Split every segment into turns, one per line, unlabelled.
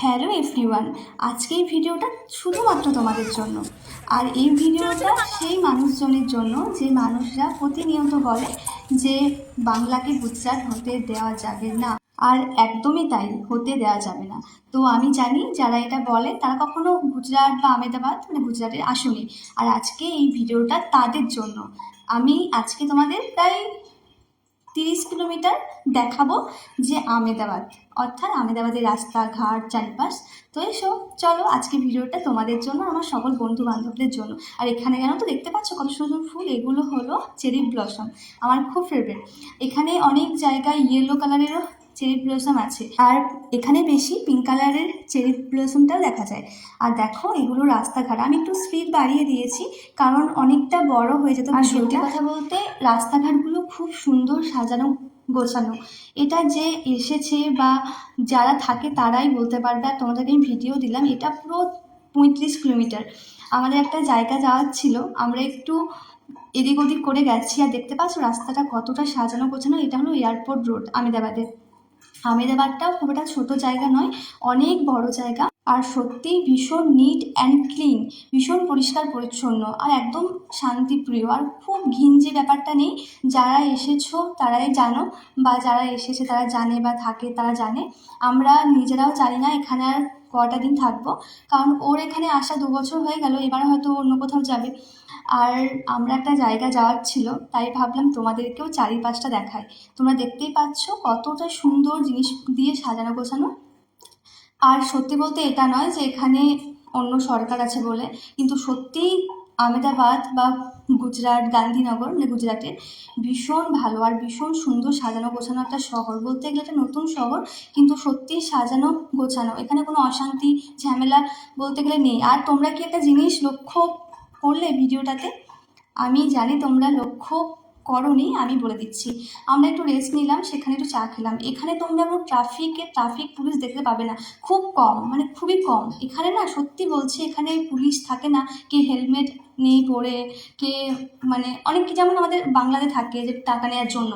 Hello everyone, আজকে এই ভিডিওটা শুধুমাত্র তোমাদের জন্য। আর এই ভিডিওটা সেই মানুষজনের জন্য যে মানুষরা প্রতিনিয়ত বলে যে বাংলাকে গুজরাট হতে দেওয়া যাবে না, আর একদমই তাই, হতে দেওয়া যাবে না। তো আমি জানি যারা এটা বলে তারা কখনো গুজরাট বা আহমেদাবাদ গুজরাটের আসেনি। আর আজকে এই ভিডিওটা তাদের জন্য। আমি আজকে তোমাদের প্রায় 30 কিলোমিটার দেখাবো যে আহমেদাবাদ, অর্থাৎ আহমেদাবাদের রাস্তাঘাট চারপাশ। তো এসো, চলো আজকে ভিডিওটা তোমাদের জন্য, আমার সকল বন্ধু বান্ধবদের জন্য। আর এখানে জানো তো, দেখতে পাচ্ছ কত সুন্দর ফুল, এগুলো হলো চেরি ব্লসম, আমার খুব ফেভারিট। এখানে অনেক জায়গায় ইয়েলো কালারেরও চেরি ব্লসম আছে, আর এখানে বেশি পিঙ্ক কালারের চেরি ব্লসমটাও দেখা যায়। আর দেখো এগুলো রাস্তাঘাট, আমি একটু স্পিড বাড়িয়ে দিয়েছি কারণ অনেকটা বড় হয়ে যেত। আর সত্যি কথা বলতে রাস্তাঘাটগুলো খুব সুন্দর সাজানো গোছানো। এটা যে এসেছে বা যারা থাকে তারাই বলতে পারবে। আর তোমাদেরকে আমি ভিডিও দিলাম, এটা পুরো 35 কিলোমিটার। আমাদের একটা জায়গা যাওয়ার ছিল, আমরা একটু এদিক ওদিক করে গেছি। আর দেখতে পাচ্ছ রাস্তাটা কতটা সাজানো গোছানো। এটা হলো এয়ারপোর্ট রোড আহমেদাবাদের। আহমেদাবাদটাও খুব একটা ছোটো জায়গা নয়, অনেক বড় জায়গা। আর সত্যিই ভীষণ নিট অ্যান্ড ক্লিন, ভীষণ পরিষ্কার পরিচ্ছন্ন আর একদম শান্তিপ্রিয়। আর খুব ঘিঞ্জি ব্যাপারটা নেই। যারা এসেছো তারাই জানো, বা যারা এসেছে তারা জানে বা থাকে তারা জানে। আমরা নিজেরাও জানি না এখানে আর কটা দিন থাকবো, কারণ ওর এখানে আসা 2 বছর হয়ে গেল, এবার হয়তো অন্য কোথাও যাবে। আর আমরা একটা জায়গা যাওয়ার ছিল, তাই ভাবলাম তোমাদেরকেও চারিপাশটা দেখাই। তোমরা দেখতেই পাচ্ছ কতটা সুন্দর জিনিস দিয়ে সাজানো গোছানো। আর সত্যি বলতে এটা নয় যে এখানে অন্য সরকার আছে বলে, কিন্তু সত্যিই আহমেদাবাদ বা গুজরাট গান্ধীনগর গুজরাটের ভীষণ ভালো আর ভীষণ সুন্দর সাজানো গোছানো একটা শহর। বলতে গেলে একটা নতুন শহর, কিন্তু সত্যিই সাজানো গোছানো। এখানে কোনো অশান্তি ঝামেলা বলতে গেলে নেই। আর তোমরা কি একটা জিনিস লক্ষ্য করলে ভিডিওটাতে? আমি জানি তোমরা লক্ষ্য করনি, আমি বলে দিচ্ছি। আমরা একটু রেস্ট নিলাম, সেখানে একটু চা খেলাম। এখানে তোমরা কোনো ট্রাফিক পুলিশ দেখতে পাবে না, খুব কম, মানে খুবই কম। এখানে না সত্যি বলছি, এখানে পুলিশ থাকে না, কে হেলমেট নেই পরে, কে মানে অনেক কি, যেমন আমাদের বাংলাতে থাকে যে টাকা নেওয়ার জন্য।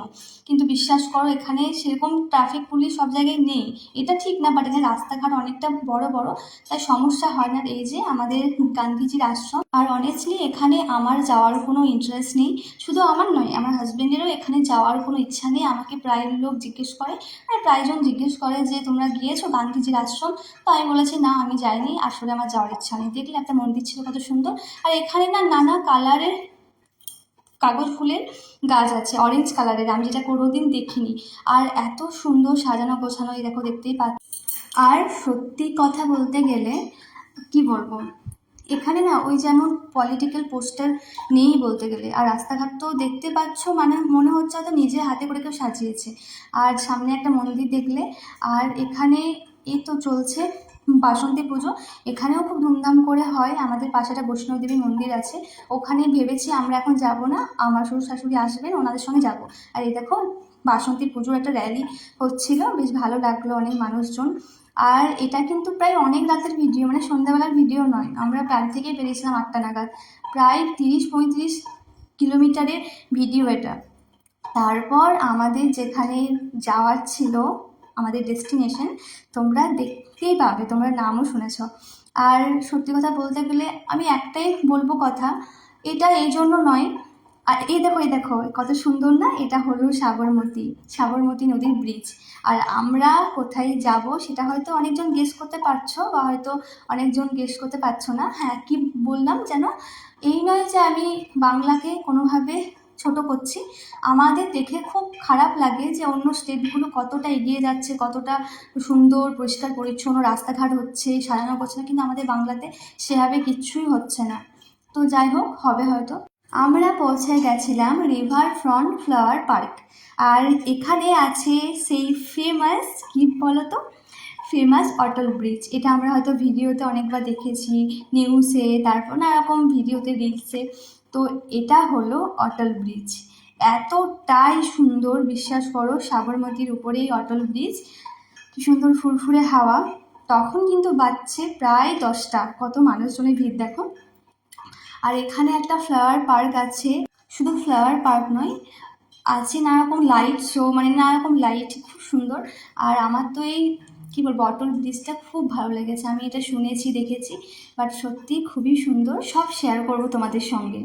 কিন্তু বিশ্বাস করো এখানে সেরকম ট্রাফিক পুলিশ সব জায়গায় নেই। এটা ঠিক না, বাট এখানে রাস্তাঘাট অনেকটা বড় বড়, তাই সমস্যা হয় না। এই যে আমাদের গান্ধীজির আশ্রম। আর অনেস্টলি এখানে আমার যাওয়ার কোনো ইন্টারেস্ট নেই, শুধু আমার নয়, আমার হাজব্যান্ডেরও এখানে যাওয়ার কোনো ইচ্ছা নেই। আমাকে প্রায় লোক জিজ্ঞেস করে, মানে প্রায়জন জিজ্ঞেস করে যে তোমরা গিয়েছো গান্ধীজির আশ্রম? তো আমি বলেছি না, আমি যাইনি, আসলে আমার যাওয়ার ইচ্ছা নেই। দেখলে একটা মন্দির ছিল কত সুন্দর। আর এখানে না নানা কালারের কাগজ ফুলের গাছ আছে, অরেঞ্জ কালারের, আমি যেটা কোনোদিন দেখিনি। আর এত সুন্দর সাজানো গোছানো, এই দেখো দেখতেই পাচ্ছ। আর সত্যি কথা বলতে গেলে কি বলবো, এখানে না ওই যেমন পলিটিক্যাল পোস্টার নেই বলতে গেলে। আর রাস্তাঘাট তো দেখতে পাচ্ছ, মানে মনে হচ্ছে হয়তো নিজে হাতে করে কেউ সাজিয়েছে। আর সামনে একটা মন্দির দেখলে। আর এখানে এই তো চলছে বাসন্তী পুজো, এখানেও খুব ধুমধাম করে হয়। আমাদের পাশে একটা বৈষ্ণব দেবী মন্দির আছে, ওখানে ভেবেছি আমরা এখন যাব না, আমার শ্বশুর শাশুড়ি আসবেন, ওনাদের সঙ্গে যাব। আর এই দেখো বাসন্তী পুজোর একটা র্যালি হচ্ছিল, বেশ ভালো লাগলো, অনেক মানুষজন। আর এটা কিন্তু প্রায় অনেক রাতের ভিডিও, মানে সন্ধ্যাবেলার ভিডিও নয়। আমরা বাড়ি থেকে বেরিয়েছিলাম 8টা নাগাদ, প্রায় 30-35 কিলোমিটারের ভিডিও এটা। তারপর আমাদের যেখানে যাওয়ার ছিল, আমাদের ডেস্টিনেশন, তোমরা দেখতেই পাবে, তোমরা নামও শুনেছ। আর সত্যি কথা বলতে গেলে আমি একটাই বলবো কথা, এটা এই জন্য নয়। আর এই দেখো কত সুন্দর না, এটা হলো সাবরমতী নদীর ব্রিজ। আর আমরা কোথায় যাব সেটা হয়তো অনেকজন গেস করতে পারছো, বা হয়তো অনেকজন গেস করতে পারছো না। হ্যাঁ, কি বললাম যেন, এই নয় যে আমি বাংলাকে কোনোভাবে ছোট করছি। আমাদের দেখে খুব খারাপ লাগে যে অন্য স্টেটগুলো কতটা এগিয়ে যাচ্ছে, কতটা সুন্দর পরিষ্কার পরিচ্ছন্ন রাস্তাঘাট হচ্ছে, সাজানো গোছানো, কিন্তু আমাদের বাংলাতে সেভাবে কিচ্ছুই হচ্ছে না। তো যাই হোক, হবে হয়তো। আমরা পৌঁছে গেছিলাম রিভার ফ্রন্ট ফ্লাওয়ার পার্ক। আর এখানে আছে সেই ফেমাস, কি বলতো, ফেমাস অটল ব্রিজ। এটা আমরা হয়তো ভিডিওতে অনেকবার দেখেছি, নিউজে, তারপর নানারকম ভিডিওতে, রিলসে। তো এটা হলো অটল ব্রিজ, এতটাই সুন্দর, বিশ্বাস করো, সাবরমতীর উপরেই অটল ব্রিজ। কি সুন্দর ফুরফুরে হাওয়া। তখন কিন্তু বাজছে প্রায় 10টা, কত মানুষজনের ভিড় দেখো। আর এখানে একটা ফ্লাওয়ার পার্ক আছে, শুধু ফ্লাওয়ার পার্ক নয়, আছে নানারকম লাইট শো, মানে নানারকম লাইট, খুব সুন্দর। আর আমার তো এই কী বলবো, অটল ব্রিজটা খুব ভালো লেগেছে। আমি এটা শুনেছি, দেখেছি, বাট সত্যি খুবই সুন্দর। সব শেয়ার করবো তোমাদের সঙ্গে।